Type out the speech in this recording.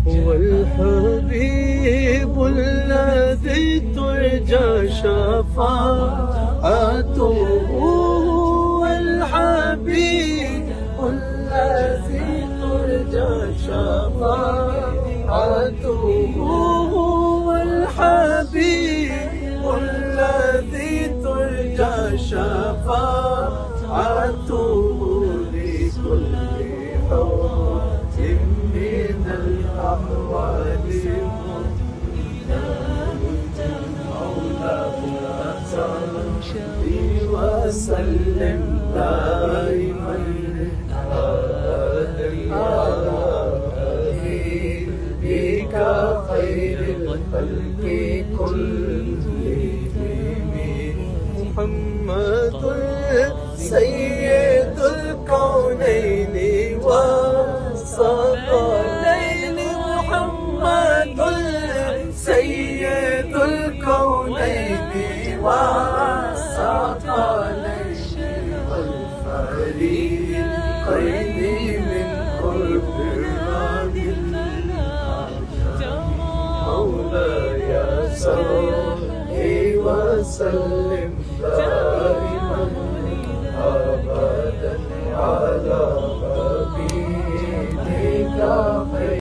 هو الحبيب الذي ترجى شفاعته، هو الحبيب الذي ترجى شفاعته، هو الحبيب الذي ترجى شفاعته، لكل حوت من الأحوال مولاه صل وسلم دائما بك خير الخلق كلهم. محمد سيد الكونين والثقلين، محمد سيد الكونين والثقلين، والفريقين من قرب الرب. مولاي صل وسلم